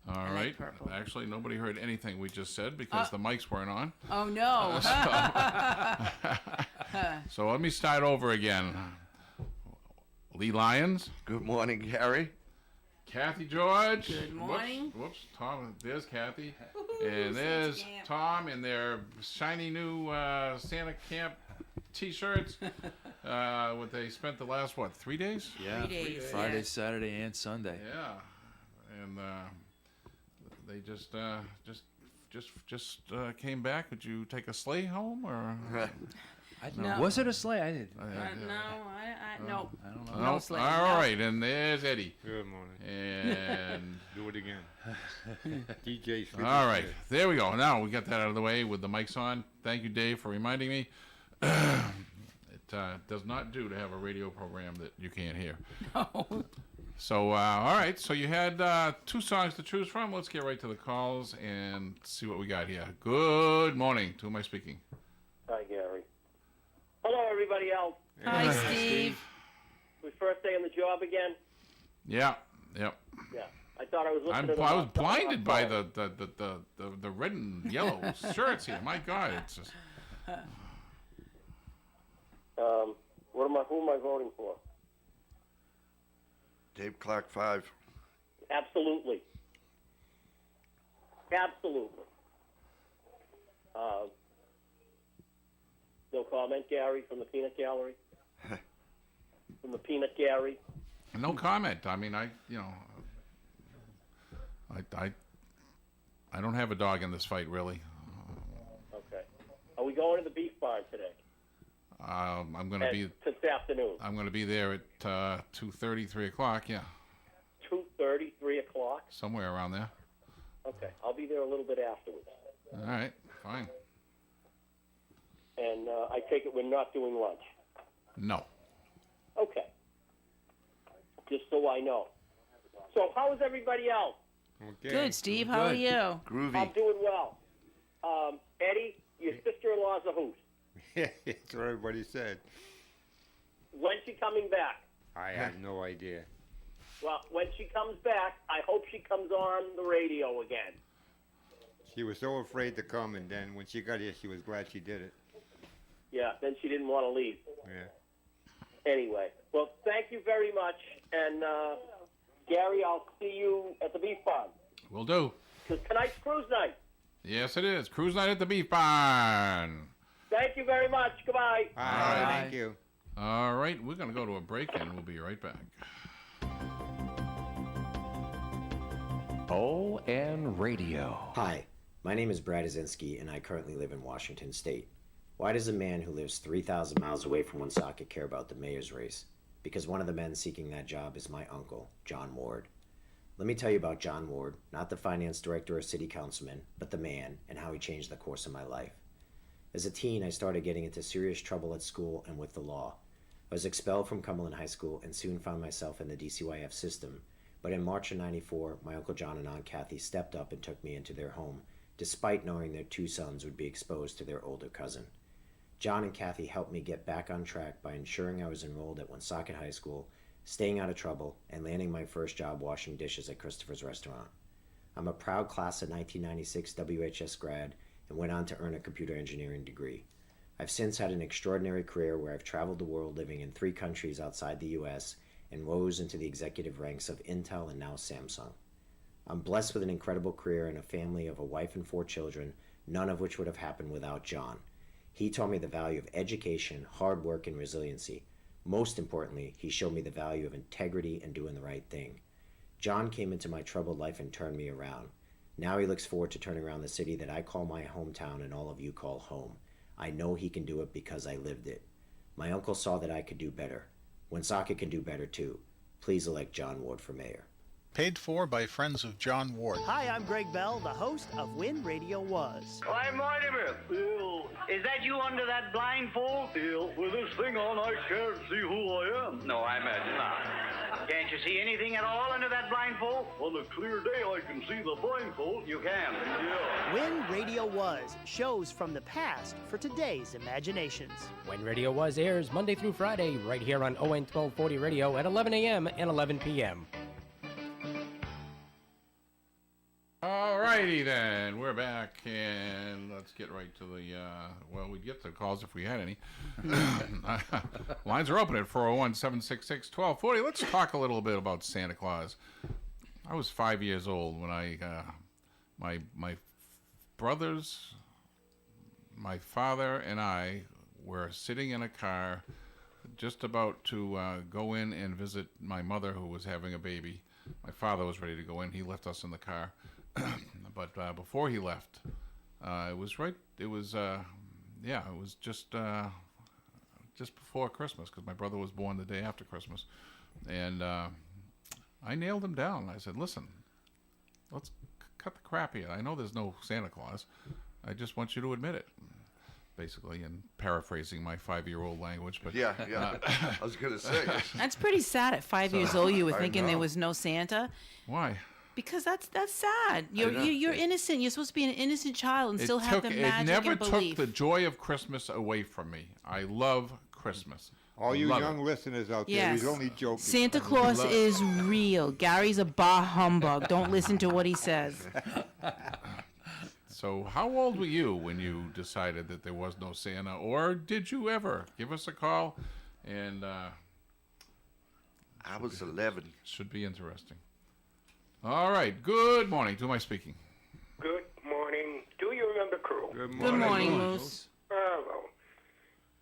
All I right. like purple. Actually, nobody heard anything we just said because the mics weren't on. Oh, no. So let me start over again. Lee Lyons. Good morning, Gary. Kathy George. Good morning. Whoops. Tom. There's Kathy. Woohoo, And there's Santa Camp. Tom in their shiny new Santa Camp T-shirts. What they spent the last 3 days? Yeah. 3 days, Friday, yeah. Saturday, and Sunday. Yeah. And they just came back. Did you take a sleigh home or? I don't No. know. Was it a sleigh? I didn't. No, I no. I don't know. No No. sleigh, All no. right, and there's Eddie. Good morning. And Do it again. DJ Sleepy all right, Smith. there we go. Now we got that out of the way with the mics on. Thank you, Dave, for reminding me. It does not do to have a radio program that you can't hear. No. So, all right. So you had 2 songs to choose from. Let's get right to the calls and see what we got here. Good morning. To whom am I speaking? Hi, Gary. Hello, everybody else. Hi, Steve. It was first day on the job again. Yeah. Yep. Yeah, I thought I was listening to the I was Mount blinded by Phone. the red and yellow shirts here. My God, it's just. Who am I voting for? Dave Clark 5. Absolutely. Absolutely. No comment, Gary, from the Peanut Gallery? From the Peanut Gary? No comment. I mean, I don't have a dog in this fight, really. Okay. Are we going to the beef barn today? I'm going to be. This afternoon? I'm going to be there at 2:30, 3 o'clock. Yeah, 2:30, 3 o'clock? somewhere around there. Okay. I'll be there a little bit afterwards. All right, fine. And I take it we're not doing lunch. No. Okay. Just so I know. So how is everybody else? Okay. Good, Steve. How are Good. you? Groovy. I'm doing well. Eddie, your sister-in-law's a hoot. Yeah, that's what everybody said. When's she coming back? I have no idea. Well, when she comes back, I hope she comes on the radio again. She was so afraid to come, and then when she got here, she was glad she did it. Yeah, then she didn't want to leave. Yeah. Anyway, well, thank you very much. And, Gary, I'll see you at the beef barn. Will do. Because tonight's cruise night. Yes, it is. Cruise night at the Beef Barn. Thank you very much. Goodbye. All right. right. Thank you. All right, we're going to go to a break, and we'll be right back. ON Radio. Hi, my name is Brad Azinski, and I currently live in Washington State. Why does a man who lives 3,000 miles away from Woonsocket care about the mayor's race? Because one of the men seeking that job is my uncle, John Ward. Let me tell you about John Ward, not the finance director or city councilman, but the man, and how he changed the course of my life. As a teen, I started getting into serious trouble at school and with the law. I was expelled from Cumberland High School and soon found myself in the DCYF system. But in March of '94, my Uncle John and Aunt Kathy stepped up and took me into their home, despite knowing their 2 sons would be exposed to their older cousin. John and Kathy helped me get back on track by ensuring I was enrolled at Woonsocket High School, staying out of trouble, and landing my first job washing dishes at Christopher's Restaurant. I'm a proud class of 1996 WHS grad and went on to earn a computer engineering degree. I've since had an extraordinary career where I've traveled the world living in 3 countries outside the US and rose into the executive ranks of Intel and now Samsung. I'm blessed with an incredible career and a family of a wife and 4 children, none of which would have happened without John. He taught me the value of education, hard work, and resiliency. Most importantly, he showed me the value of integrity and doing the right thing. John came into my troubled life and turned me around. Now he looks forward to turning around the city that I call my hometown and all of you call home. I know he can do it because I lived it. My uncle saw that I could do better. Woonsocket can do better too. Please elect John Ward for mayor. Paid for by friends of John Ward. Hi, I'm Greg Bell, the host of When Radio Was. Why, Mortimer! Bill. Is that you under that blindfold? Bill, with this thing on, I can't see who I am. No, I imagine not. Can't you see anything at all under that blindfold? On a clear day, I can see the blindfold. You can? Yeah. When Radio Was, shows from the past for today's imaginations. When Radio Was airs Monday through Friday, right here on ON 1240 Radio at 11 a.m. and 11 p.m. righty then, we're back, and let's get right to the, well, we'd get the calls if we had any. Lines are open at 401-766-1240. Let's talk a little bit about Santa Claus. I was 5 years old when my brothers, my father, and I were sitting in a car just about to go in and visit my mother, who was having a baby. My father was ready to go in. He left us in the car. But before he left, it was just before Christmas, because my brother was born the day after Christmas. And I nailed him down. I said, listen, let's cut the crap here. I know there's no Santa Claus. I just want you to admit it, basically, and paraphrasing my 5-year-old language. But Yeah. I was going to say. That's pretty sad. At 5 years old, you were I thinking there know. was no Santa. Why? Because that's sad. You're know. you're innocent. You're supposed to be an innocent child and still have the magic It never and took belief. the joy of Christmas away from me. I love Christmas. All you Love young it. listeners out there, Yes. he's only joking. Santa Claus is real. Gary's a bah humbug. Don't listen to what he says. So how old were you when you decided that there was no Santa, or did you ever? Give us a call, and I was 11. should be interesting. All right. Good morning. To whom am I speaking? Good morning. Do you remember Crew? Good Good morning, Moose. Bravo.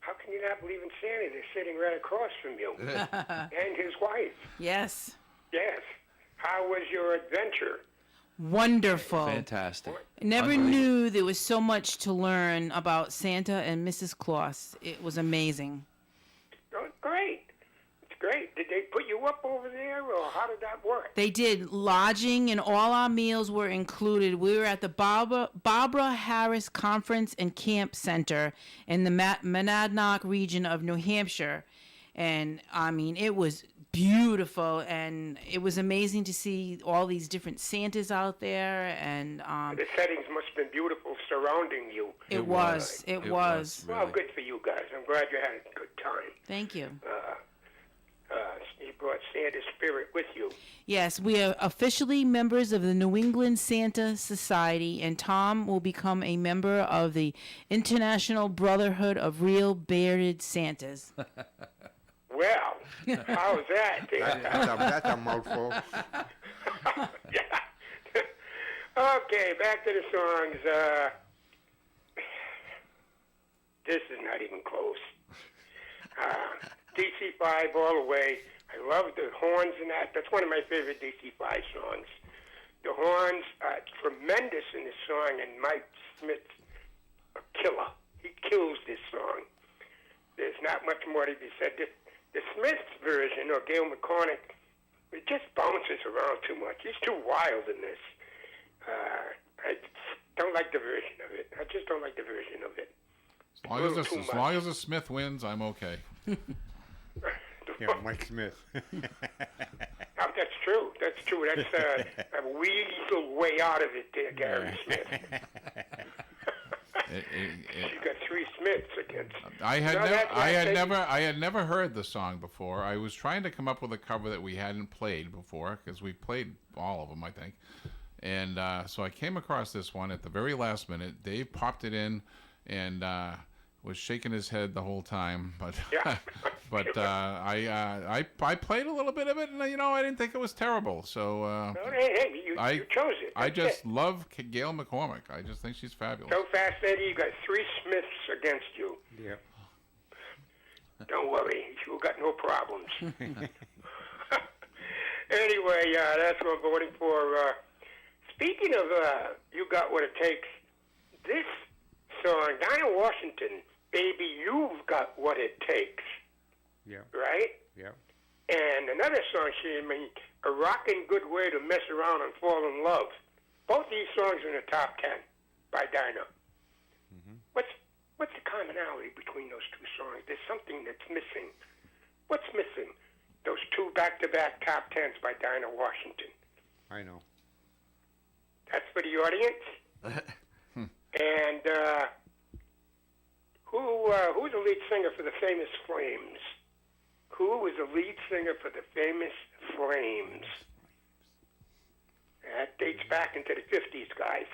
How can you not believe in Santa? They're sitting right across from you. And his wife. Yes. Yes. How was your adventure? Wonderful. Fantastic. Never Unbelievable. knew there was so much to learn about Santa and Mrs. Claus. It was amazing. Oh, great. It's great. Did they put you up over there, or how did that work? They did lodging, and all our meals were included. We were at the Barbara Harris Conference and Camp Center in the Monadnock region of New Hampshire. And, I mean, it was beautiful, and it was amazing to see all these different Santas out there. And The settings must have been beautiful surrounding you. it was. Well, good for you guys. I'm glad you had a good time. Thank you. You brought Santa's spirit with you. Yes, we are officially members of the New England Santa Society, and Tom will become a member of the International Brotherhood of Real Bearded Santas. Well, how's that? That's a mouthful. Yeah. Okay, back to the songs. This is not even close. DC-5 all the way. I love the horns in that. That's one of my favorite DC-5 songs. The horns are tremendous in this song, and Mike Smith's a killer. He kills this song. There's not much more to be said. The Smiths version, or Gail McCormick, it just bounces around too much. He's too wild in this. I don't like the version of it. I just don't like the version of it. As long as the Smith wins, I'm okay. Yeah, Mike Smith. Oh, that's true. That's true. That's a weasel way out of it there, Gary Smith. You got 3 Smiths against. I had No, never heard the song before. I was trying to come up with a cover that we hadn't played before, because we played all of them, I think. And so I came across this one at the very last minute. Dave popped it in and was shaking his head the whole time. But Yeah. but I played a little bit of it, and I didn't think it was terrible. So Well, hey, you chose it. I That's just it. love Gail McCormick. I just think she's fabulous. So fast, Eddie, you got 3 Smiths against you. Yeah. Don't worry, you got no problems. Anyway, that's what I'm voting for. Speaking of You Got What It Takes, this song, Dinah Washington, Baby, You've Got What It Takes, Yeah. right? Yeah. And another song she made, A Rockin' Good Way to Mess Around and Fall in Love. Both these songs in the top 10 by Dinah. Mm-hmm. What's the commonality between those 2 songs? There's something that's missing. What's missing? Those 2 back-to-back top 10s by Dinah Washington. I know. That's for the audience. And who's the lead singer for the Famous Flames? Who is the lead singer for the Famous Flames? That dates back into the 50s, guys.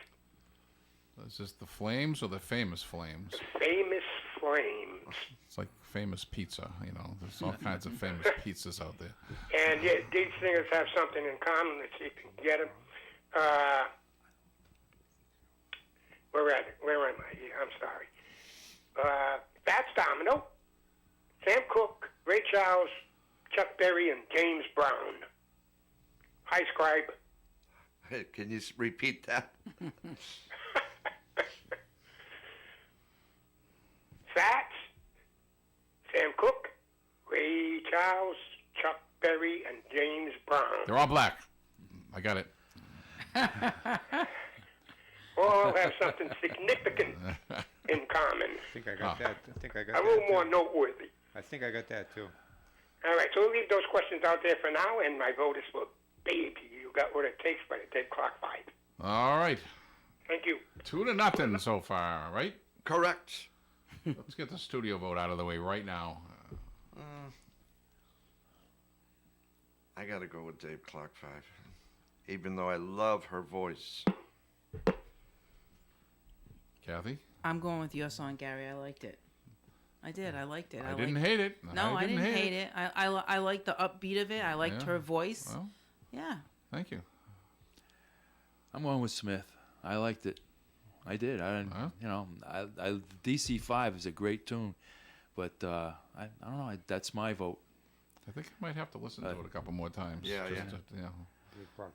Is this the Flames or the Famous Flames? Famous Flames. It's like famous pizza, you know. There's all kinds of famous pizzas out there. And yeah, these singers have something in common. Let's see if you can get them. Where am I? Yeah, I'm sorry. Fats Domino, Sam Cooke, Ray Charles, Chuck Berry, and James Brown. Hi, Scribe. Hey, can you repeat that? Fats, Sam Cooke, Ray Charles, Chuck Berry, and James Brown. They're all black. I got it. All have something significant in common. I think I got that. I think I got A that. little too. more noteworthy. I think I got that too. All right, so we'll leave those questions out there for now, and my vote is for Baby. You got what it takes by the Dead Clock 5. All right. Thank you. 2-0 so far, right? Correct. Let's get the studio vote out of the way right now. I got to go with Dave Clock 5, even though I love her voice. Kathy? I'm going with your song, Gary. I liked it. I did. I liked it. I didn't hate it. No, I didn't hate it. I liked the upbeat of it. I liked her voice. Well, Yeah. thank you. I'm going with Smith. I liked it. I did. I DC5 is a great tune, but I don't know. That's my vote. I think I might have to listen to it a couple more times. Yeah, just yeah. to, you know. Dave Clark,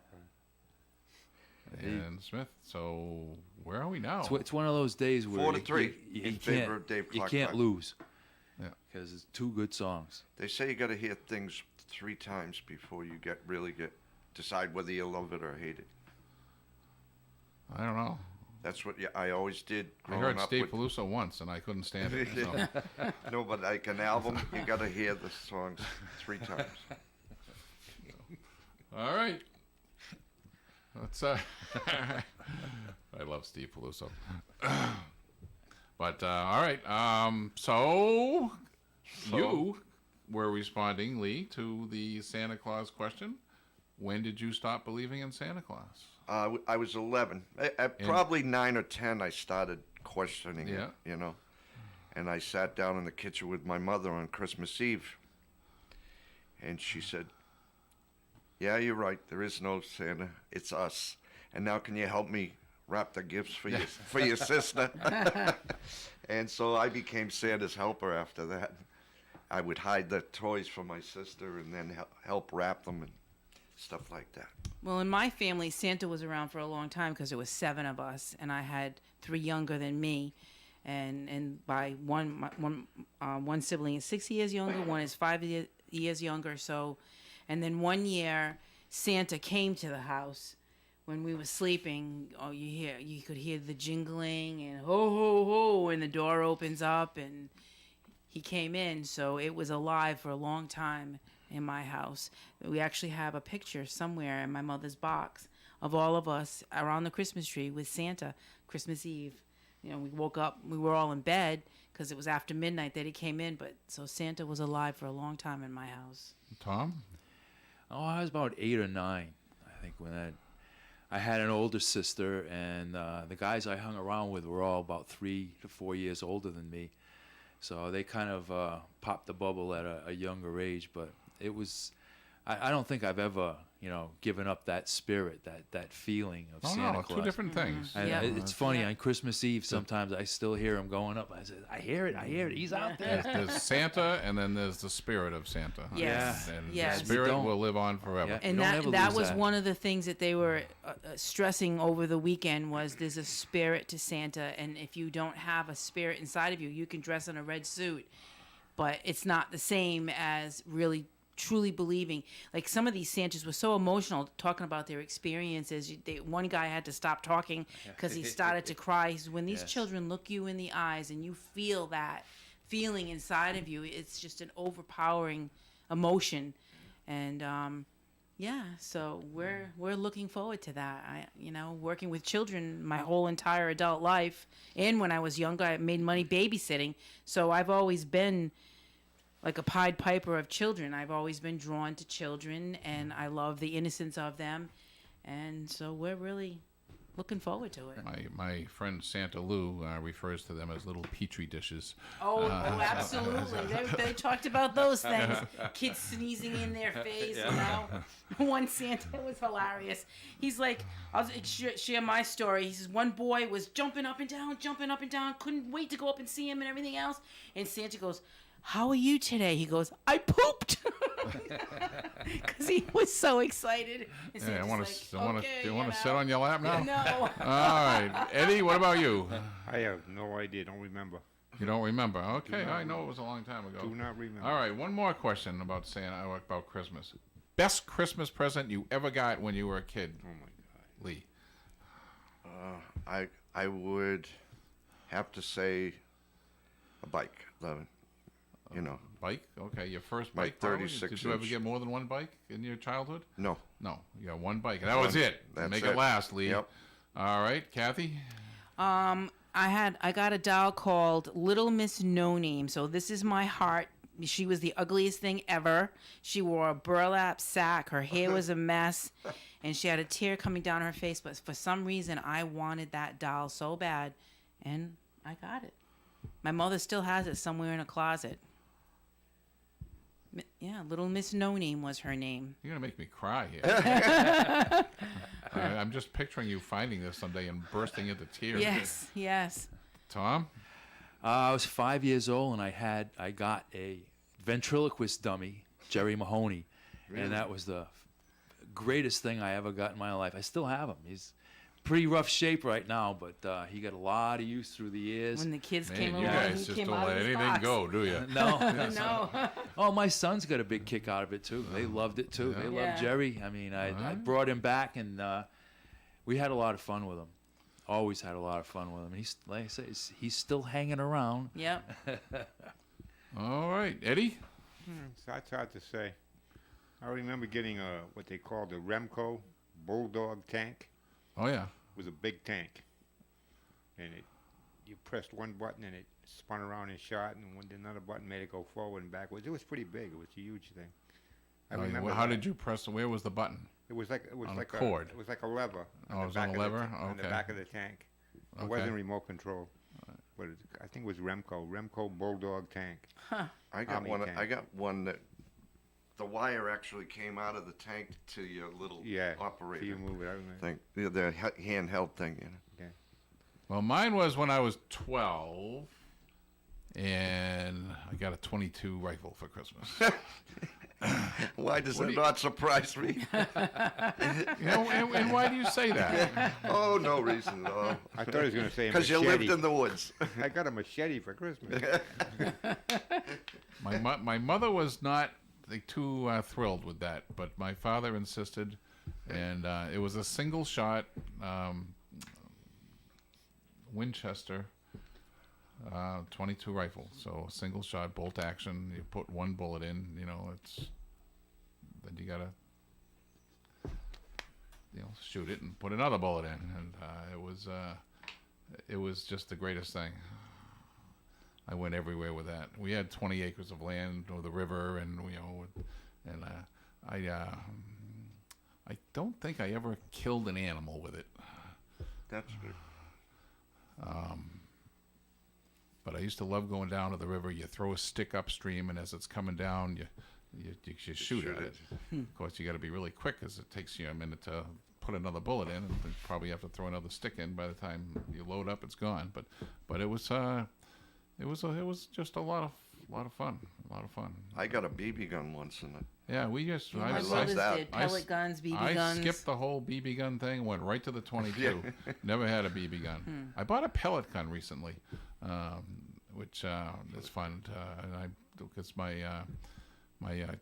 And Smith. So where are we now? It's one of those days where 4-3 you in can't, favor of Dave you Clark can't 5. lose. Yeah. Because it's two good songs. They say you got to hear things 3 times before you decide whether you love it or hate it. I don't know. That's what I always did I growing heard up Steve with. Palooza once, and I couldn't stand it. So. No, but like an album, you got to hear the songs 3 times. All right. Let's. I love Steve Palooza. But all right. So you were responding, Lee, to the Santa Claus question. When did you stop believing in Santa Claus? I was 11. At probably 9 or 10, I started questioning it, you know. And I sat down in the kitchen with my mother on Christmas Eve. And she said, yeah, you're right. There is no Santa. It's us. And now can you help me wrap the gifts for your sister? And so I became Santa's helper after that. I would hide the toys for my sister and then help wrap them and stuff like that. Well, in my family, Santa was around for a long time because there was 7 of us, and I had 3 younger than me, and by one sibling is 6 years younger, one is 5 years younger. So, and then one year, Santa came to the house when we were sleeping. Oh, you could hear the jingling and ho ho ho, and the door opens up, and he came in. So it was alive for a long time in my house. We actually have a picture somewhere in my mother's box of all of us around the Christmas tree with Santa Christmas Eve. You know, we woke up, we were all in bed because it was after midnight that he came in, but so Santa was alive for a long time in my house. Tom? Oh, I was about 8 or 9, I think, when I had an older sister, and the guys I hung around with were all about 3 to 4 years older than me. So they kind of popped the bubble at a younger age, but it was, I don't think I've ever, given up that spirit, that feeling of Santa Claus. 2 different things. And Yeah. it's funny, on Christmas Eve, sometimes I still hear him going up. I said, I hear it, he's out there. There's Santa, and then there's the spirit of Santa. Yes. And Yes. the spirit Don't- will live on forever. Yeah. And You don't ever that lose was that. one of the things that they were stressing over the weekend was there's a spirit to Santa, and if you don't have a spirit inside of you, you can dress in a red suit, but it's not the same as really truly believing. Like some of these Santas were so emotional talking about their experiences. One guy had to stop talking because he started to cry. He said, when these Yes. children look you in the eyes and you feel that feeling inside of you, it's just an overpowering emotion. And so we're looking forward to that. Working with children my whole entire adult life, and when I was younger, I made money babysitting. So I've always been like a Pied Piper of children. I've always been drawn to children, and I love the innocence of them. And so we're really looking forward to it. My friend Santa Lou refers to them as little petri dishes. Oh, absolutely. They talked about those things. Kids sneezing in their face, you know. One Santa was hilarious. He's like, I'll share my story. He says, one boy was jumping up and down, couldn't wait to go up and see him and everything else. And Santa goes, how are you today? He goes, I pooped. Because he was so excited. And Yeah, Santa's do you want to sit on your lap now? No. All right. Eddie, what about you? I have no idea. Don't remember. You don't remember? Okay, not I know it was a long time ago. Do not remember. All right, one more question about Santa, about Christmas. Best Christmas present you ever got when you were a kid? Oh my God. Lee. I would have to say a bike. You know. Bike? Okay, your first My bike. probably? 36 Did you ever inch. get more than one bike in your childhood? No. No, you got one bike. And that was it. That's Make it. it last, Lee. Yep. All right, Kathy? I got a doll called Little Miss No Name. So this is my heart. She was the ugliest thing ever. She wore a burlap sack. Her hair was a mess. And she had a tear coming down her face. But for some reason, I wanted that doll so bad. And I got it. My mother still has it somewhere in a closet. Yeah, Little Miss No Name was her name. You're going to make me cry here. I'm just picturing you finding this someday and bursting into tears. Yes, yes. Tom? I was 5 years old, and I got a ventriloquist dummy, Jerry Mahoney, Really? and that was the greatest thing I ever got in my life. I still have him. He's pretty rough shape right now, but he got a lot of use through the years. When the kids Man, came you along, guys he just came don't out let of his anything box. go, do you? No. No. Oh, my sons got a big kick out of it too. They loved it too. They Yeah. loved Jerry. I mean, I brought him back, and we had a lot of fun with him. Always had a lot of fun with him. He's, like I say, he's still hanging around. Yep. All right, Eddie? So that's hard to say. I remember getting what they called the Remco Bulldog tank. Oh, yeah. It was a big tank, and you pressed one button and it spun around and shot, and another button made it go forward and backwards. It was pretty big. It was a huge thing. I remember. How that. did you press? Where was the button? It was like on like a cord. It was like a lever. Oh, it was on a lever? On the Okay. back of the tank. It Okay. wasn't remote control, but I think it was Remco Bulldog tank. I got Army one. tank. I got one that the wire actually came out of the tank to your little operator So you move it. I remember. thing, the handheld thing. You know. Okay. Well, mine was when I was 12, and I got a .22 rifle for Christmas. Why does What that do you- not surprise me? You know, and why do you say that? Oh, no reason at all. I thought he was going to say a because you lived machete. in the woods. I got a machete for Christmas. My mother was not too thrilled with that, but my father insisted, and it was a single shot Winchester .22 rifle. So single shot, bolt action. You put one bullet in. You know, then you gotta shoot it and put another bullet in, and it was just the greatest thing. I went everywhere with that. We had 20 acres of land or the river, and I don't think I ever killed an animal with it. That's good. But I used to love going down to the river. You throw a stick upstream, and as it's coming down, you shoot at it. Of course, you got to be really quick, because it takes you a minute to put another bullet in, and then probably have to throw another stick in. By the time you load up, it's gone. But it was just a lot of fun. A lot of fun. I got a BB gun once, and Yeah, we just. My brothers did pellet guns, BB guns. I skipped the whole BB gun thing, went right to the .22. Never had a BB gun. I bought a pellet gun recently, which is fun. Because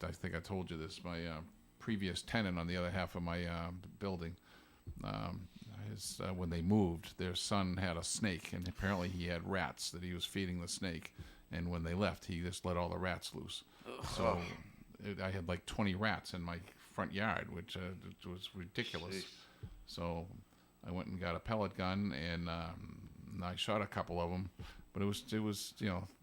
I think I told you this. My previous tenant on the other half of my building, when they moved, their son had a snake, and apparently he had rats that he was feeding the snake. And when they left, he just let all the rats loose. So I had like 20 rats in my front yard, which was ridiculous. Jeez. So I went and got a pellet gun, and I shot a couple of them. But it was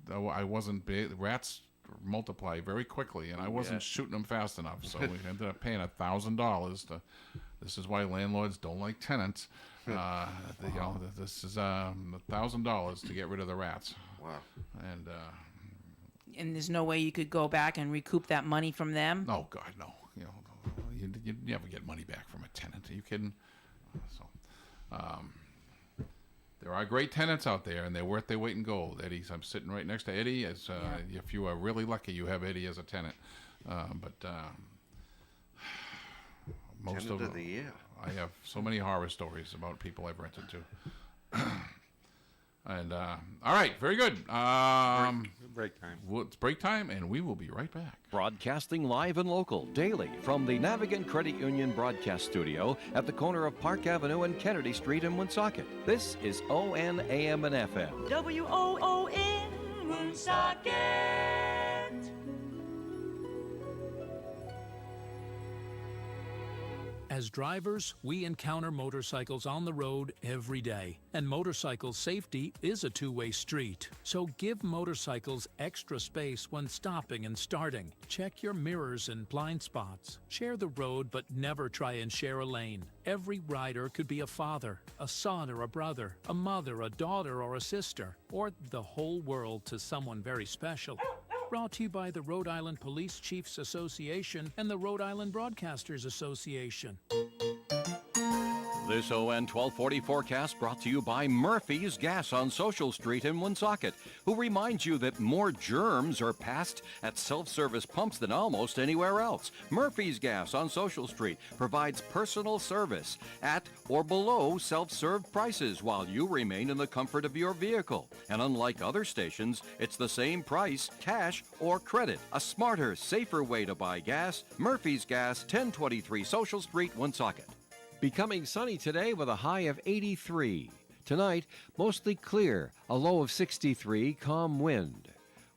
I wasn't big. Rats multiply very quickly, and I wasn't shooting them fast enough. So we ended up paying $1,000 This is why landlords don't like tenants. This is $1,000 to get rid of the rats. Wow. And there's no way you could go back and recoup that money from them? Oh, God, no. You never get money back from a tenant. Are you kidding? There are great tenants out there, and they're worth their weight in gold. I'm sitting right next to Eddie. If you are really lucky, you have Eddie as a tenant. Most Tenant of the year. I have so many horror stories about people I've rented to. And all right, very good. Break time. It's break time, and we will be right back. Broadcasting live and local daily from the Navigant Credit Union broadcast studio at the corner of Park Avenue and Kennedy Street in Woonsocket. This is ON AM and FM. WOON Woonsocket. As drivers, we encounter motorcycles on the road every day, and motorcycle safety is a two-way street. So give motorcycles extra space when stopping and starting. Check your mirrors and blind spots. Share the road, but never try and share a lane. Every rider could be a father, a son or a brother, a mother, a daughter or a sister, or the whole world to someone very special. Brought to you by the Rhode Island Police Chiefs Association and the Rhode Island Broadcasters Association. This ON 1240 forecast brought to you by Murphy's Gas on Social Street in Woonsocket, who reminds you that more germs are passed at self-service pumps than almost anywhere else. Murphy's Gas on Social Street provides personal service at or below self-serve prices while you remain in the comfort of your vehicle. And unlike other stations, it's the same price, cash or credit. A smarter, safer way to buy gas. Murphy's Gas, 1023 Social Street, Woonsocket. Becoming sunny today with a high of 83. Tonight, mostly clear, a low of 63, calm wind.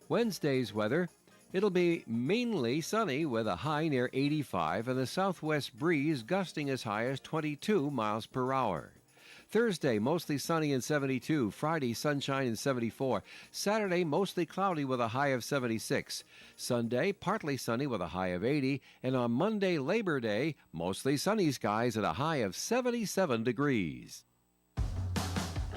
Wednesday's weather, it'll be mainly sunny with a high near 85 and a southwest breeze gusting as high as 22 miles per hour. Thursday, mostly sunny and 72. Friday, sunshine and 74. Saturday, mostly cloudy with a high of 76. Sunday, partly sunny with a high of 80. And on Monday, Labor Day, mostly sunny skies at a high of 77 degrees.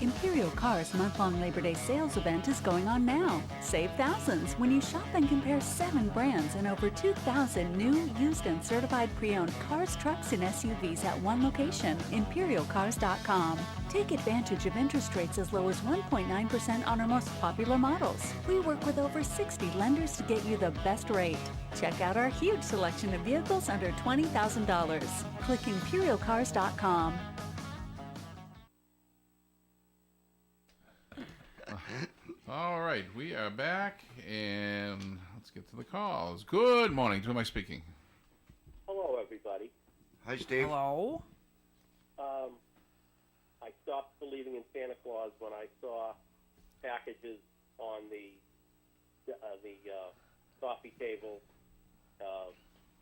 Imperial Car's month-long Labor Day sales event is going on now. Save thousands when you shop and compare 7 brands and over 2,000 new, used, and certified pre-owned cars, trucks, and SUVs at one location, ImperialCars.com. Take advantage of interest rates as low as 1.9% on our most popular models. We work with over 60 lenders to get you the best rate. Check out our huge selection of vehicles under $20,000. Click ImperialCars.com. All right, we are back, and let's get to the calls. Good morning. To who am I speaking? Hello, everybody. Hi, Steve. Hello. I stopped believing in Santa Claus when I saw packages on the coffee table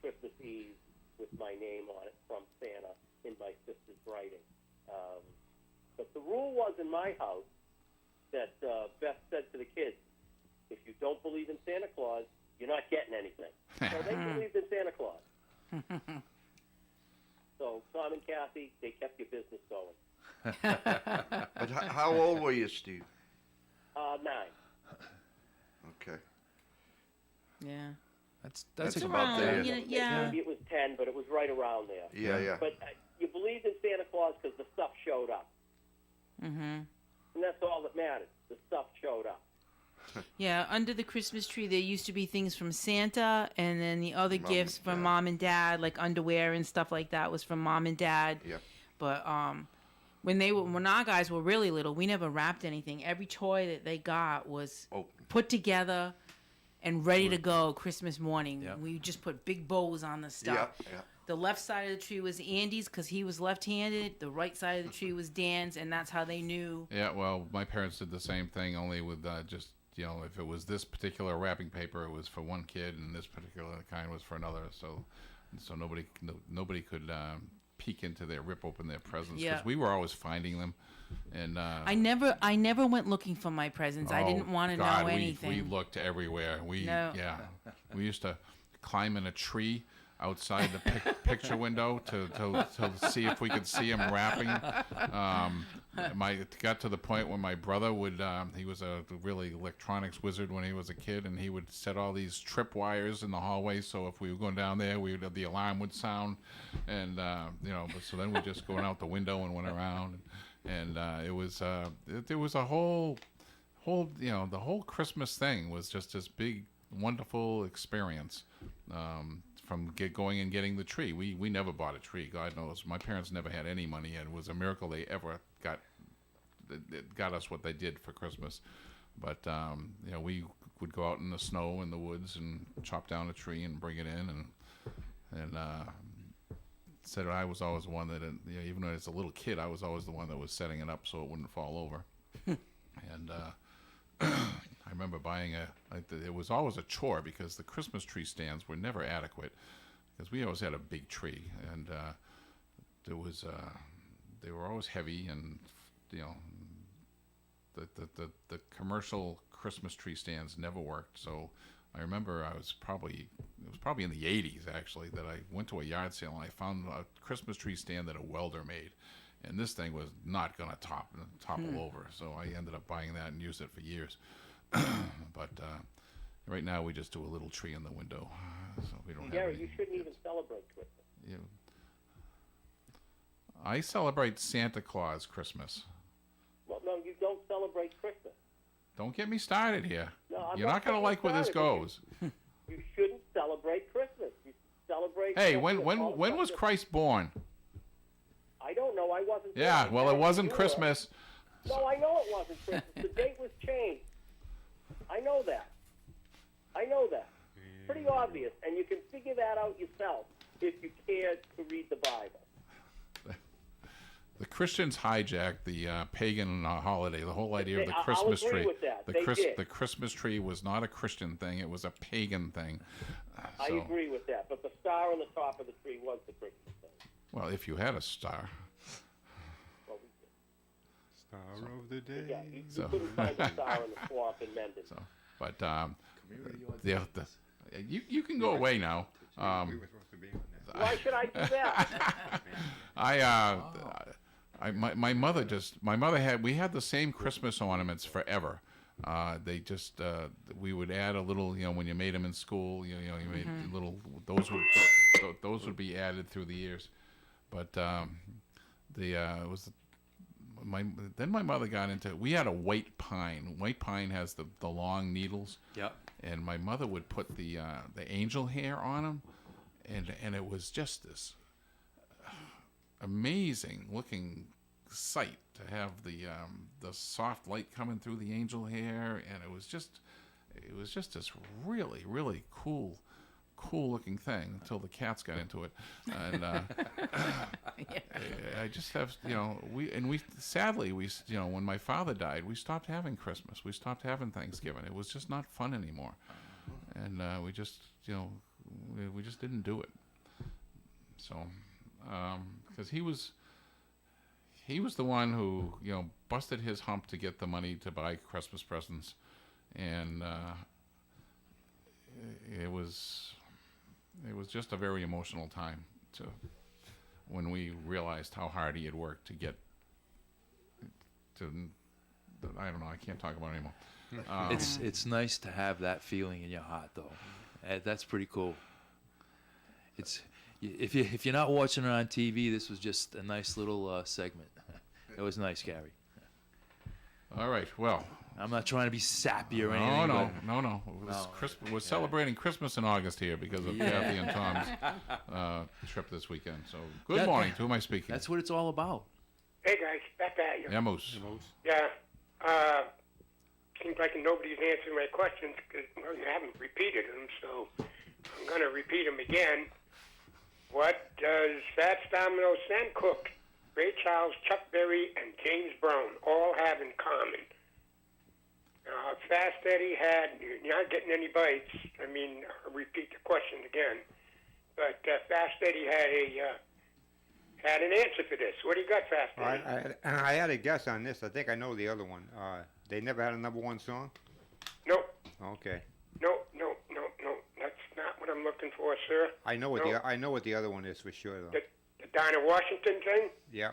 Christmas Eve with my name on it from Santa in my sister's writing. But the rule was in my house that Beth said to the kids, if you don't believe in Santa Claus, you're not getting anything. So they believed in Santa Claus. So Tom and Kathy, they kept your business going. But how old were you, Steve? 9. Okay. Yeah. That's about there. Yeah. Maybe it was 10, but it was right around there. Yeah. But you believed in Santa Claus because the stuff showed up. Mm-hmm. And that's all that mattered. The stuff showed up. Yeah, under the Christmas tree, there used to be things from Santa, and then the other gifts from Mom and Dad, like underwear and stuff like that, was from Mom and Dad. Yeah. But when our guys were really little, we never wrapped anything. Every toy that they got was put together and ready to go Christmas morning. Yeah. We just put big bows on the stuff. Yeah. The left side of the tree was Andy's because he was left-handed. The right side of the tree was Dan's, and that's how they knew. Yeah, well, my parents did the same thing, only with just, if it was this particular wrapping paper, it was for one kid, and this particular kind was for another. So nobody could peek into rip open their presents, because we were always finding them. And I never went looking for my presents. I didn't want to know anything. We looked everywhere. We used to climb in a tree. outside the picture window to see if we could see him rapping. It got to the point where my brother would, he was a really electronics wizard when he was a kid, and he would set all these trip wires in the hallway, so if we were going down there, the alarm would sound, and so then we just going out the window and went around, and there was a whole the whole Christmas thing was just this big, wonderful experience. From going and getting the tree. We never bought a tree, God knows. My parents never had any money, and it was a miracle they ever got us what they did for Christmas. But we would go out in the snow in the woods and chop down a tree and bring it in, and said I was always the one that, even as a little kid, I was always the one that was setting it up so it wouldn't fall over. And I remember buying it was always a chore because the Christmas tree stands were never adequate because we always had a big tree, and they were always heavy, and the commercial Christmas tree stands never worked. So I remember it was probably in the 80s actually that I went to a yard sale and I found a Christmas tree stand that a welder made. And this thing was not going to topple over, so I ended up buying that and used it for years. But right now we just do a little tree in the window, so we don't. Gary, have any. You shouldn't even celebrate Christmas. I celebrate Santa Claus Christmas. Well, no, you don't celebrate Christmas. Don't get me started here. No, I'm You're not going to like where this goes. You shouldn't celebrate Christmas. You celebrate. Hey, Christmas when was Christ born? I don't know. I wasn't. Yeah, there. well, it wasn't Christmas. No, I know it wasn't Christmas. The date was changed. I know that. Pretty obvious, and you can figure that out yourself if you care to read the Bible. The Christians hijacked the pagan holiday. The whole idea of the Christmas I'll agree tree. with that. They did. The Christmas tree was not a Christian thing. It was a pagan thing. I agree with that. But the star on the top of the tree was the Christmas thing. Well, if you had a star. Well, we did. Star of the day. Yeah, you couldn't find a star in the swamp in Mendon. But you can go away now. We were supposed to be on that. Why should I do that? We had the same Christmas ornaments forever. We would add a little, when you made them in school, you made little, those would be added through the years. But then my mother got into, we had a white pine. White pine has the long needles. Yep. And my mother would put the angel hair on them, and it was just this amazing looking sight to have the soft light coming through the angel hair, and it was just this really, really cool looking thing until the cats got into it. And I just have, sadly when my father died, we stopped having Christmas, we stopped having Thanksgiving. It was just not fun anymore, and we just didn't do it. So because he was the one who busted his hump to get the money to buy Christmas presents, and it was just a very emotional time when we realized how hard he had worked to get to. I don't know. I can't talk about it anymore. It's nice to have that feeling in your heart, though. That's pretty cool. If you're not watching it on TV, this was just a nice little segment. It was nice, Gary. All right. Well, I'm not trying to be sappy or anything. No. We're celebrating Christmas in August here because of Kathy and Tom's trip this weekend. So, good morning. To whom am I speaking? That's what it's all about. Hey, guys. Back at you. Yeah, Moose. Yeah. Seems like nobody's answering my questions because you haven't repeated them, so I'm going to repeat them again. What does Fats Domino, Sam Cooke, Ray Charles, Chuck Berry, and James Brown all have in common? Fast Eddie you're not getting any bites. I mean, I'll repeat the question again. But Fast Eddie had an answer for this. What do you got, Fast Eddie? I had a guess on this. I think I know the other one. They never had a #1 song? Nope. Okay. No. That's not what I'm I'm looking for, sir? I know what No? I know what the other one is for sure, though. The Dinah Washington thing? Yeah.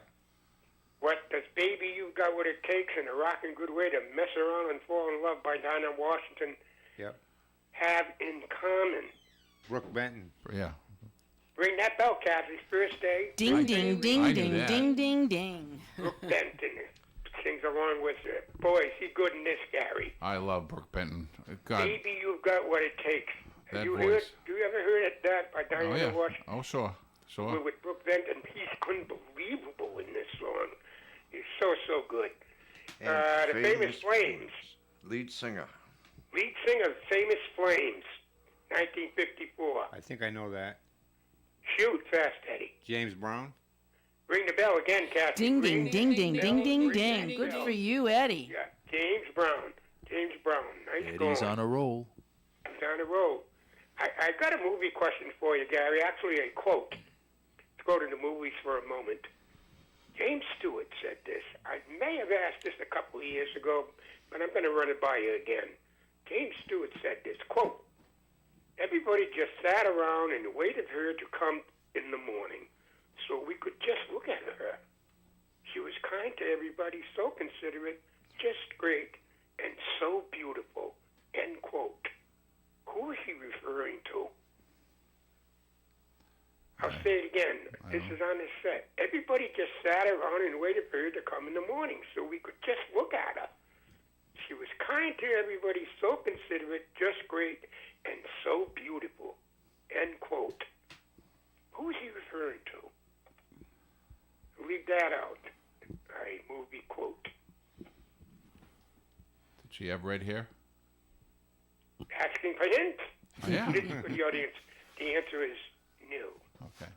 What does Baby You've Got What It Takes and A Rockin' Good Way to Mess Around and Fall in Love by Dinah Washington Yep. have in common? Brooke Benton. Yeah. Ring that bell, Kathy. First day. Ding, ding, ding, I knew ding, that. ding, ding, ding. Brooke Benton sings along with it. Boy, is he good in this, Gary. I love Brooke Benton. God. Baby You've Got What It Takes. That you voice. Do you ever heard that by Dinah Oh, yeah. Washington? Oh, sure. Sure. With Brooke Benton? He's unbelievable in this song. He's so good. And The Famous Flames. Lead singer. Lead singer, Famous Flames, 1954. I think I know that. Shoot fast, Eddie. James Brown. Ring the bell again, Kathy. Ding, Ring ding, the ding, ding, bell, ding, ding, ring ding. the Good bell. for you, Eddie. Yeah, James Brown. James Brown. Nice Eddie's going. on a roll. He's on the road. I got a movie question for you, Gary. Actually, a quote. Let's go to the movies for a moment. James Stewart said this. I may have asked this a couple of years ago, but I'm going to run it by you again. James Stewart said this, quote, everybody just sat around and waited for her to come in the morning so we could just look at her. She was kind to everybody, so considerate, just great, and so beautiful, end quote. Who is he referring to? I'll say it again. This is on the set. Everybody just sat around and waited for her to come in the morning so we could just look at her. She was kind to everybody, so considerate, just great, and so beautiful. End quote. Who is he referring to? Leave that out. A movie quote. Did she have red hair? Asking for hints? Oh, yeah. This is for the audience. The answer is no. Okay.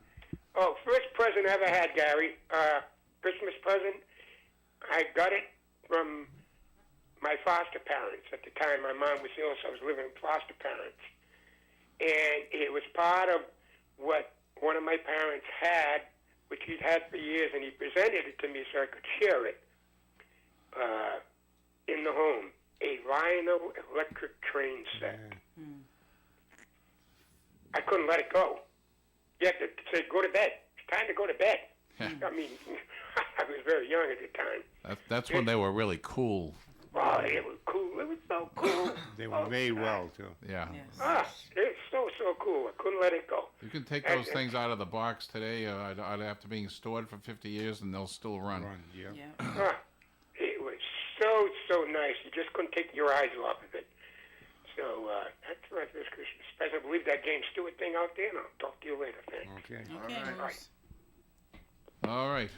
Oh, first present I ever had, Gary. Christmas present. I got it from my foster parents. At the time, my mom was ill, so I was living with foster parents. And it was part of what one of my parents had, which he'd had for years, and he presented it to me so I could share it in the home. A Lionel electric train set. I couldn't let it go. You had to say, go to bed. It's time to go to bed. I mean, I was very young at the time. That's when they were really cool. Oh, it was cool. It was so cool. They were made well, too. Yeah. It's so cool. I couldn't let it go. You can take those things out of the box today. After being stored for 50 years, and they'll still run. It was so nice. You just couldn't take your eyes off of it. So that's my first Christmas present. We'll leave that James Stewart thing out there, and I'll talk to you later. Thanks. Okay. All right. All right.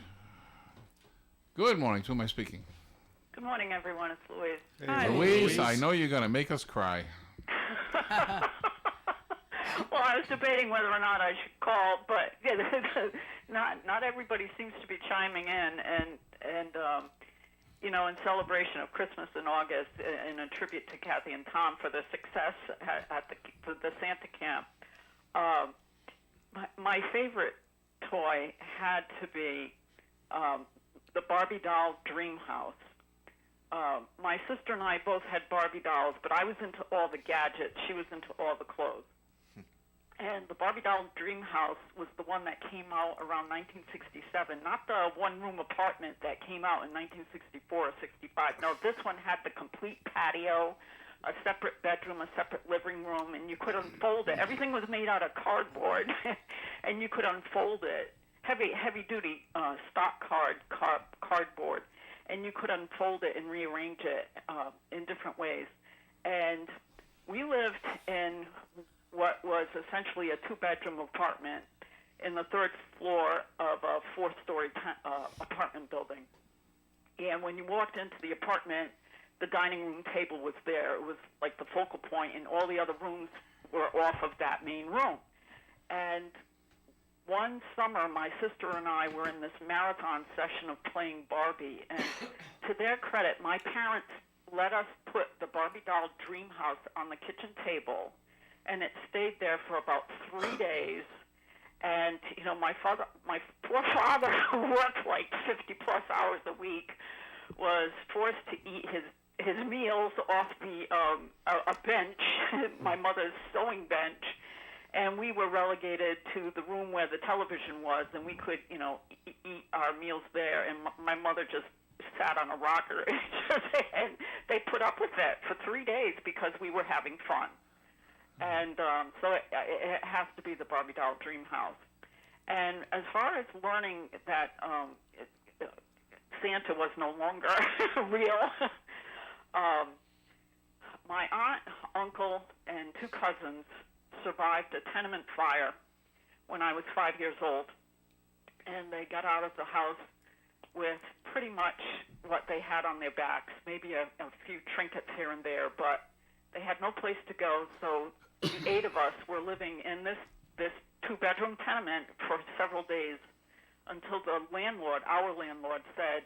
Good morning. To who am I speaking? Good morning, everyone. It's Louise. Hi, Louise. I know you're going to make us cry. Well, I was debating whether or not I should call, but not everybody seems to be chiming in, and you know, in celebration of Christmas in August, in a tribute to Kathy and Tom for their success at the Santa camp. My favorite toy had to be the Barbie doll Dream House. My sister and I both had Barbie dolls, but I was into all the gadgets. She was into all the clothes. And the Barbie doll Dream House was the one that came out around 1967, not the one-room apartment that came out in 1964 or 65. No, this one had the complete patio, a separate bedroom, a separate living room, and you could unfold it. Everything was made out of cardboard, and you could unfold it. Heavy-duty stock cardboard. And you could unfold it and rearrange it in different ways. And we lived in what was essentially a two-bedroom apartment in the third floor of a fourth-story apartment building. And when you walked into the apartment, the dining room table was there. It was like the focal point, and all the other rooms were off of that main room. And one summer, my sister and I were in this marathon session of playing Barbie, and to their credit, my parents let us put the Barbie doll Dream House on the kitchen table, and it stayed there for about 3 days. And you know, my poor father, who worked like 50+ hours a week, was forced to eat his meals off a bench, my mother's sewing bench. and we were relegated to the room where the television was, and we could, you know, eat our meals there. And my mother just sat on a rocker, and they put up with it for 3 days because we were having fun. And so it has to be the Barbie doll dream house. And as far as learning that Santa was no longer real, my aunt, uncle, and 2 cousins survived a tenement fire when I was 5 years old. And they got out of the house with pretty much what they had on their backs, maybe a few trinkets here and there, but they had no place to go. So the 8 of us were living in this 2-bedroom tenement for several days until the landlord, our landlord, said,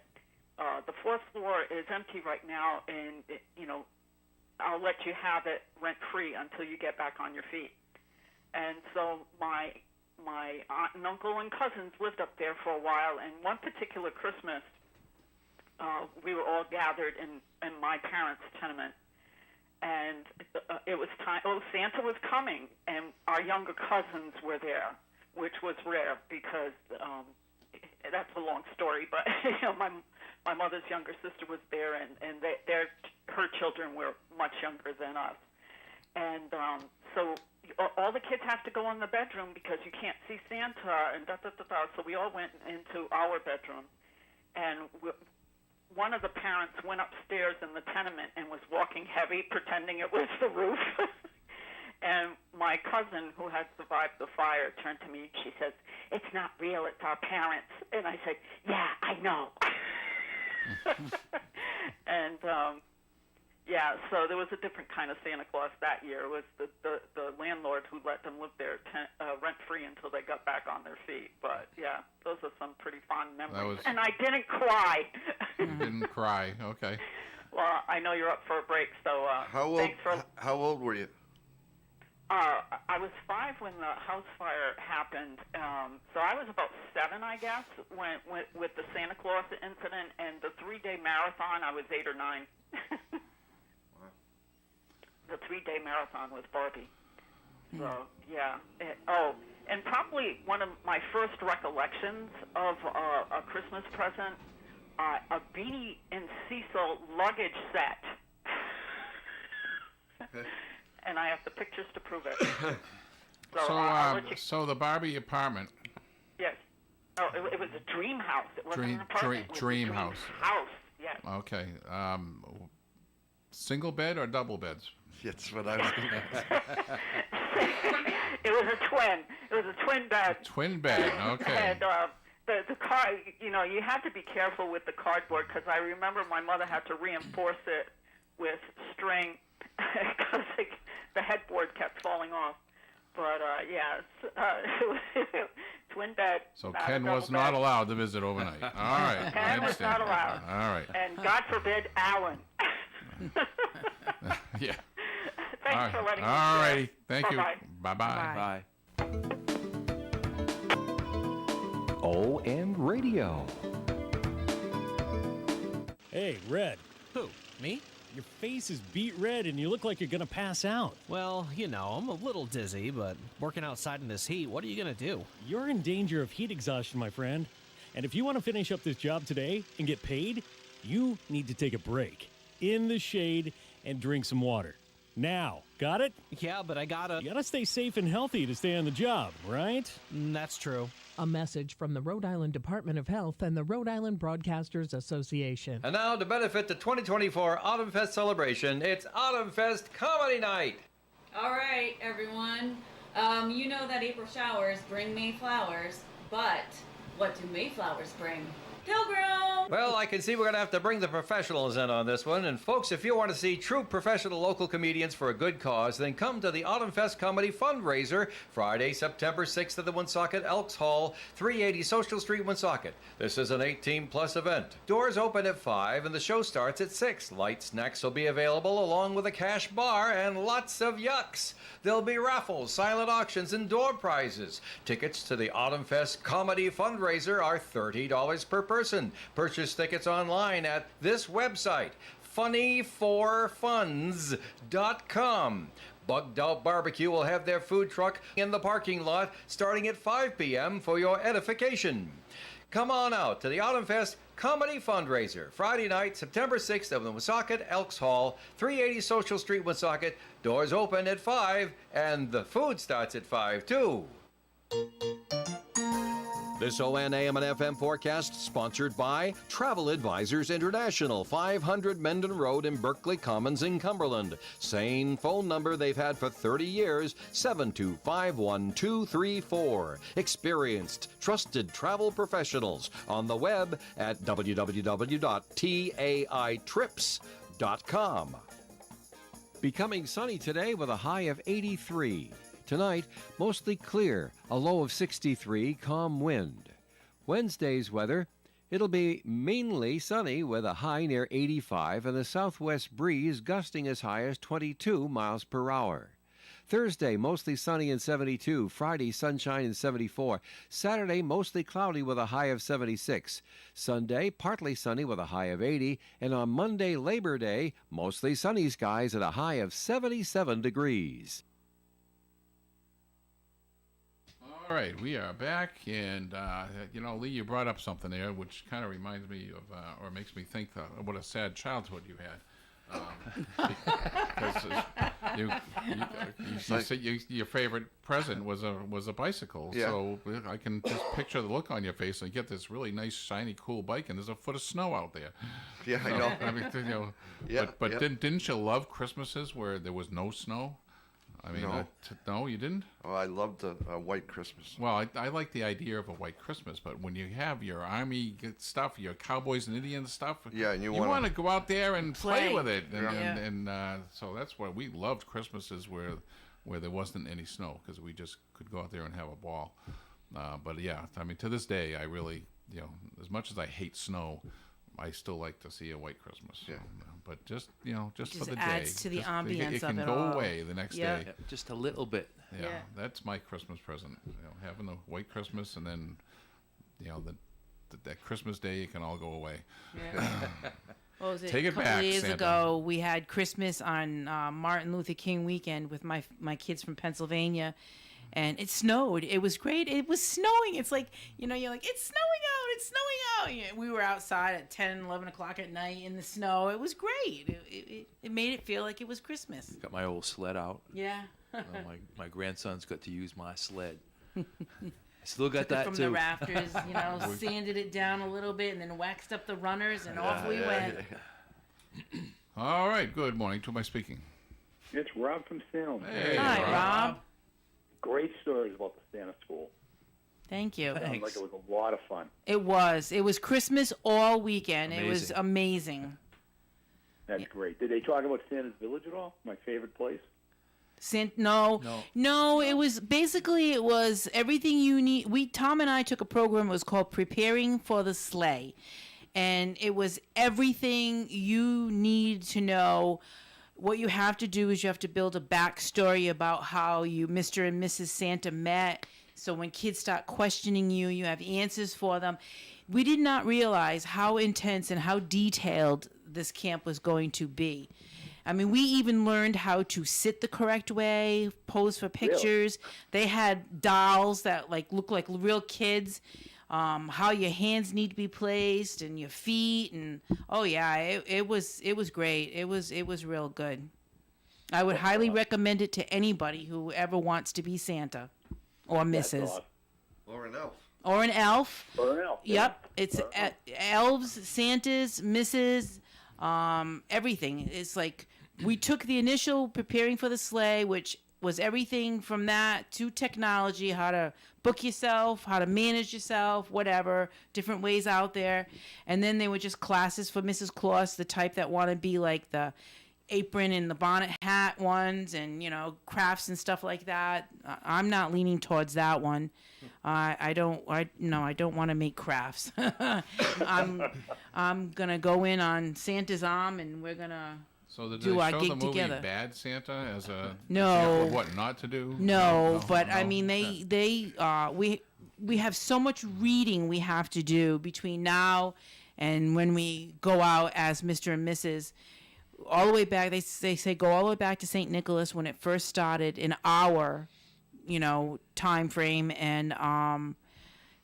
the 4th floor is empty right now, and, you know, I'll let you have it rent-free until you get back on your feet. And so my aunt and uncle and cousins lived up there for a while, and one particular Christmas, we were all gathered in my parents' tenement, and it was time. Oh, Santa was coming, and our younger cousins were there, which was rare because that's a long story. But you know, my mother's younger sister was there, and her children were much younger than us, and so all the kids have to go in the bedroom because you can't see Santa, and So we all went into our bedroom, and one of the parents went upstairs in the tenement and was walking heavy, pretending it was the roof. And my cousin, who had survived the fire, turned to me and she says, "It's not real, it's our parents." And I said, "Yeah, I know." And yeah, so there was a different kind of Santa Claus that year. It was the landlord who let them live there rent-free until they got back on their feet. But, yeah, those are some pretty fond memories. And I didn't cry. You didn't cry. Okay. Well, I know you're up for a break, so thanks for... How old were you? I was 5 when the house fire happened. So I was about 7, I guess, when with the Santa Claus incident. And the 3-day marathon, I was 8 or 9. The 3-day marathon with Barbie. So, yeah. And probably one of my first recollections of a Christmas present, a Beanie and Cecil luggage set. And I have the pictures to prove it. So the Barbie apartment. Yes. Oh, it was a dream house. It wasn't an apartment. It was dream a house. House, yes. Okay. Single bed or double beds? That's what I was going to ask. It was a twin. It was a twin bed. Twin bed, okay. And the car, you know, you had to be careful with the cardboard because I remember my mother had to reinforce it with string because the headboard kept falling off. But, yes, twin bed. So Ken was not allowed to visit overnight. All right. Ken was not allowed. All right. And God forbid, Alan. Yeah. Thanks for letting me All righty. Thank you. Bye-bye. Bye. ON Radio. Hey, Red. Who? Me? Your face is beet red and you look like you're gonna pass out. Well, you know, I'm a little dizzy, but working outside in this heat, what are you gonna do? You're in danger of heat exhaustion, my friend. And if you want to finish up this job today and get paid, you need to take a break in the shade and drink some water. Now, got it? Yeah, but you gotta stay safe and healthy to stay on the job, right? That's true. A message from the Rhode Island Department of Health and the Rhode Island Broadcasters Association. And now, to benefit the 2024 Autumn Fest celebration, it's Autumn Fest Comedy Night. All right, everyone. You know that April showers bring May flowers, but what do Mayflowers bring? Pilgrim! Well, I can see we're going to have to bring the professionals in on this one. And folks, if you want to see true professional local comedians for a good cause, then come to the Autumn Fest Comedy Fundraiser, Friday, September 6th at the Woonsocket Elks Hall, 380 Social Street, Woonsocket. This is an 18-plus event. Doors open at 5 and the show starts at 6. Light snacks will be available along with a cash bar and lots of yucks. There'll be raffles, silent auctions, and door prizes. Tickets to the Autumn Fest Comedy Fundraiser are $30 per person. Purchase tickets online at this website, funny4funds.com. Bugged Out Barbecue will have their food truck in the parking lot starting at 5 p.m. for your edification. Come on out to the Autumn Fest Comedy Fundraiser, Friday night, September 6th at the Woonsocket Elks Hall, 380 Social Street, Woonsocket. Doors open at 5, and the food starts at 5, too. This ON AM and FM forecast sponsored by Travel Advisors International, 500 Mendon Road in Berkeley Commons in Cumberland. Same phone number they've had for 30 years, 7251234. Experienced, trusted travel professionals on the web at www.taitrips.com. Becoming sunny today with a high of 83. Tonight, mostly clear, a low of 63, calm wind. Wednesday's weather, it'll be mainly sunny with a high near 85 and a southwest breeze gusting as high as 22 miles per hour. Thursday, mostly sunny and 72. Friday, sunshine and 74. Saturday, mostly cloudy with a high of 76. Sunday, partly sunny with a high of 80. And on Monday, Labor Day, mostly sunny skies at a high of 77 degrees. All right, we are back, and Lee, you brought up something there, which kind of reminds me of, or makes me think what a sad childhood you had. Because you said your favorite present was a bicycle. Yeah. So I can just picture the look on your face, and you get this really nice, shiny, cool bike, and there's a foot of snow out there. Yeah, I know. I mean, Yeah, but yeah. didn't you love Christmases where there was no snow? I mean, No. No, you didn't? Oh, I loved a white Christmas. Well, I like the idea of a white Christmas, but when you have your army stuff, your cowboys and Indians stuff, Yeah, and you want wanna- to go out there and play Play. with it, and, Yeah. and so that's why we loved Christmases where there wasn't any snow, because we just could go out there and have a ball. But yeah, I mean, to this day, I really, as much as I hate snow, I still like to see a white Christmas. Yeah. But just Just for the day, adds to the ambiance it of can it go all. away the next Yep. day. Yeah, just a little bit. Yeah, that's my Christmas present. Having a white Christmas, and then, that Christmas day, it can all go away. Yeah. What was it? Take a it couple back, of years Santa. ago, we had Christmas on Martin Luther King weekend with my kids from Pennsylvania, and it snowed. It was great. It was snowing. It's like, you're like, it's snowing out. It's snowing out. We were outside at 10, 11 o'clock at night in the snow. It was great. It made it feel like it was Christmas. Got my old sled out. Yeah. My grandson's got to use my sled. I still got Took it that from too. the rafters, sanded it down a little bit, and then waxed up the runners, and off we went. All right, good morning. To my speaking. It's Rob from Salem. Hey, Hi, Rob. Great stories about the Santa School. Thank you. Sounds like it was a lot of fun. It was. It was Christmas all weekend. It was Amazing. amazing. That's great. Did they talk about Santa's Village at all? My favorite place. No, it was basically everything you need. Tom and I took a program. It was called Preparing for the Sleigh, and it was everything you need to know. What you have to do is you have to build a backstory about how Mr. and Mrs. Santa met. So when kids start questioning you, you have answers for them. We did not realize how intense and how detailed this camp was going to be. I mean, we even learned how to sit the correct way, pose for pictures. They had dolls that look like real kids. How your hands need to be placed and your feet, and it was great. It was real good. I would highly recommend it to anybody who ever wants to be Santa or Mrs. Awesome. Or an elf. Or an elf. Or an elf. Yep, it's elves, Santas, Mrs. Everything. It's like we took the initial preparing for the sleigh, which was everything from that to technology, how to book yourself, how to manage yourself, whatever, different ways out there. And then they were just classes for Mrs. Claus, the type that want to be like the apron and the bonnet hat ones, and crafts and stuff like that. I'm not leaning towards that one. I don't want to make crafts. I'm gonna go in on Santa's arm, and we're gonna do our show gig the movie together. Bad Santa as a No. example of what not to do? No, but I no? mean we have so much reading we have to do between now and when we go out as Mr. and Mrs. all the way back. They say go all the way back to St. Nicholas when it first started in our, time frame, and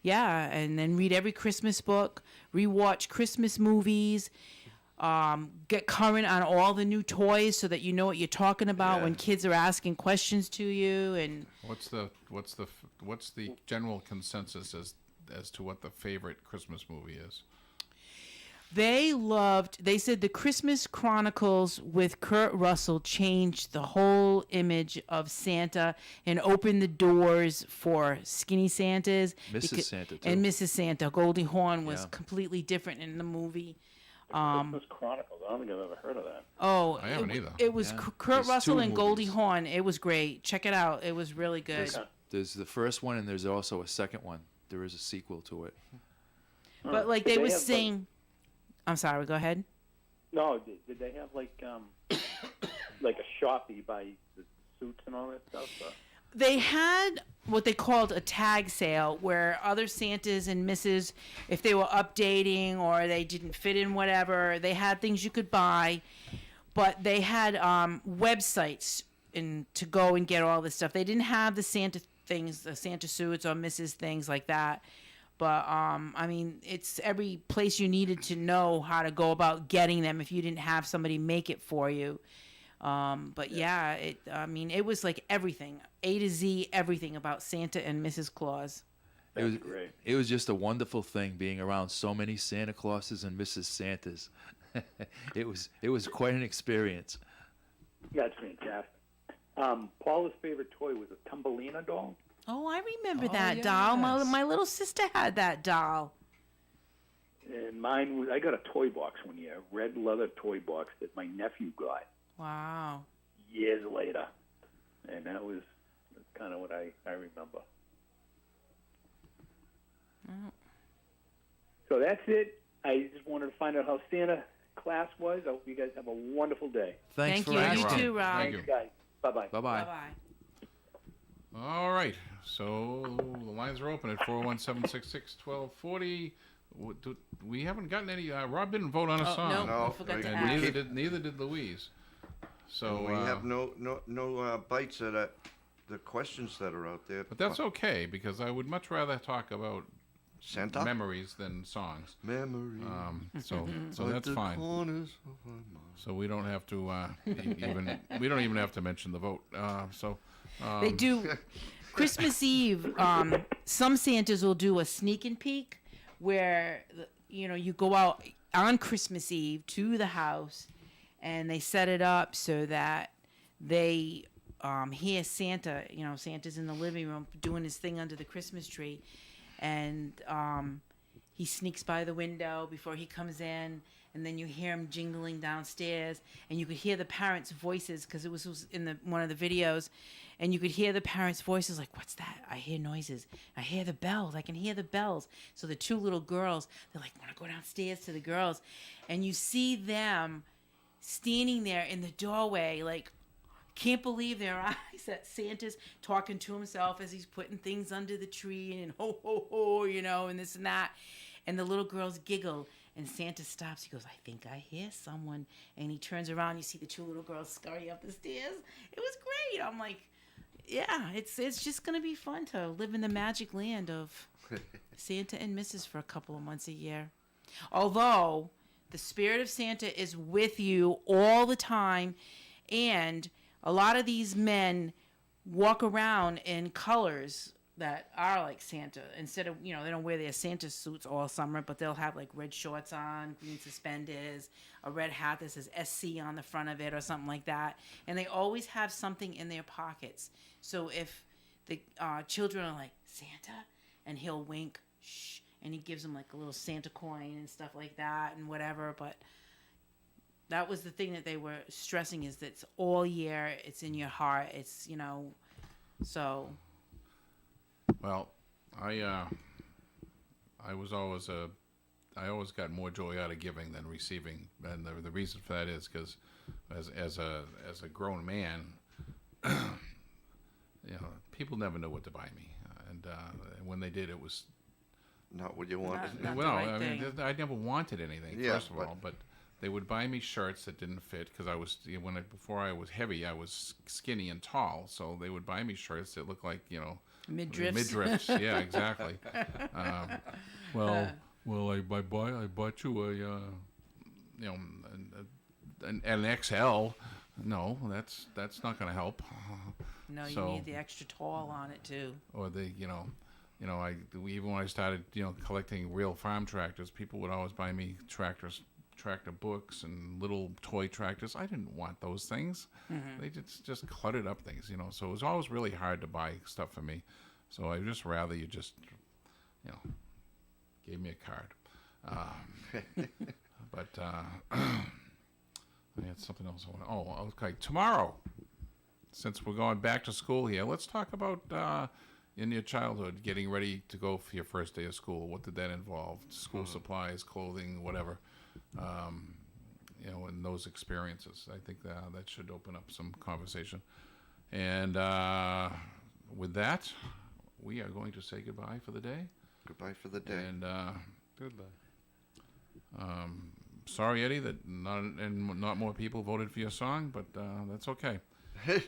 yeah, and then read every Christmas book, rewatch Christmas movies, get current on all the new toys so that you know what you're talking about when kids are asking questions to you. And what's the general consensus as to what the favorite Christmas movie is? They said the Christmas Chronicles with Kurt Russell changed the whole image of Santa and opened the doors for skinny Santas. Mrs. Santa, too. And Mrs. Santa. Goldie Hawn was completely different in the movie. Christmas Chronicles. I don't think I've ever heard of that. Oh, I haven't either. It was Kurt There's Russell two and Goldie movies. Hawn. It was great. Check it out. It was really good. There's the first one, and there's also a second one. There is a sequel to it. But like they were saying, I'm sorry. Go ahead. No, did they have like like a shop that you buy the suits and all that stuff? They had what they called a tag sale where other Santas and Mrs., if they were updating or they didn't fit in whatever, they had things you could buy, but they had websites to go and get all this stuff. They didn't have the Santa things, the Santa suits or Mrs. things like that. But, I mean, it's every place you needed to know how to go about getting them if you didn't have somebody make it for you. But yeah, it was like everything, A to Z, everything about Santa and Mrs. Claus. It was great. It was just a wonderful thing being around so many Santa Clauses and Mrs. Santas. It was quite an experience. That's fantastic. Paula's favorite toy was a Thumbelina doll. Oh, I remember that doll. My little sister had that doll. And mine was, I got a toy box one year, a red leather toy box that my nephew got. Wow. Years later. And that's kind of what I remember. Oh. So that's it. I just wanted to find out how Santa class was. I hope you guys have a wonderful day. Thanks Thank for you. asking. You too, Rob. Thank you. Thanks, guys. Bye-bye. Bye-bye. Bye-bye. All right. So the lines are open at 401-766-1240. We haven't gotten any. Rob didn't vote on a song. No, I forgot to and ask. neither did Louise. So we have no bites at the questions that are out there. But that's okay, because I would much rather talk about Santa memories than songs. Memories. So that's fine. So we don't have to we don't even have to mention the vote. They do Christmas Eve. Some Santas will do a sneak and peek where you go out on Christmas Eve to the house, and they set it up so that they hear Santa. Santa's in the living room doing his thing under the Christmas tree, and he sneaks by the window before he comes in, and then you hear him jingling downstairs, and you could hear the parents' voices because it was in one of the videos, and you could hear the parents' voices like, "What's that? I hear noises. I hear the bells. I can hear the bells." So the two little girls, they're like, "Want to go downstairs to the girls," and you see them standing there in the doorway, like, can't believe their eyes that Santa's talking to himself as he's putting things under the tree and ho, ho, ho, and this and that. And the little girls giggle, and Santa stops. He goes, "I think I hear someone." And he turns around. You see the two little girls scurry up the stairs. It was great. I'm like, yeah, it's just going to be fun to live in the magic land of Santa and Mrs. for a couple of months a year. Although the spirit of Santa is with you all the time, and a lot of these men walk around in colors that are like Santa. Instead of, they don't wear their Santa suits all summer, but they'll have like red shorts on, green suspenders, a red hat that says SC on the front of it or something like that. And they always have something in their pockets. So if the children are like, "Santa," and he'll wink, "Shh," and he gives them like a little Santa coin and stuff like that and whatever. But that was the thing that they were stressing, is that it's all year, it's in your heart, it's, so. Well, I always got more joy out of giving than receiving, and the reason for that is because as a grown man, people never know what to buy me, and when they did, it was not what you wanted. I never wanted anything, first of all, but They would buy me shirts that didn't fit because I was before I was heavy, I was skinny and tall. So they would buy me shirts that looked like midriffs. Midriffs, yeah, exactly. I bought you an XL. No, that's not going to help. No, you need the extra tall on it too. Or even when I started, collecting real farm tractors, people would always buy me tractor books and little toy tractors. I didn't want those things. Mm-hmm. They just cluttered up things, So it was always really hard to buy stuff for me. So I'd just rather you just, gave me a card. But I had something else I want. Oh, okay. Tomorrow, since we're going back to school here, let's talk about in your childhood getting ready to go for your first day of school. What did that involve? School supplies, clothing, whatever. And those experiences. I think that should open up some conversation. And with that, we are going to say goodbye for the day. Goodbye for the day. And goodbye. Sorry, Eddie, that not more people voted for your song, but that's okay. And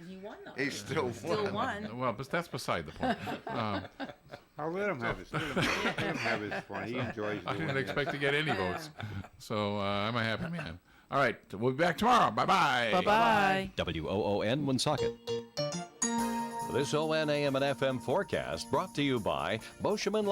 he won, though. He still won. Well, but that's beside the point. I'll let him have his. Let him have his fun. He enjoys. I didn't expect to get any votes, so I'm a happy man. All right, we'll be back tomorrow. Bye-bye. Bye-bye. WOON Woonsocket. This ON AM and FM forecast brought to you by Boscheman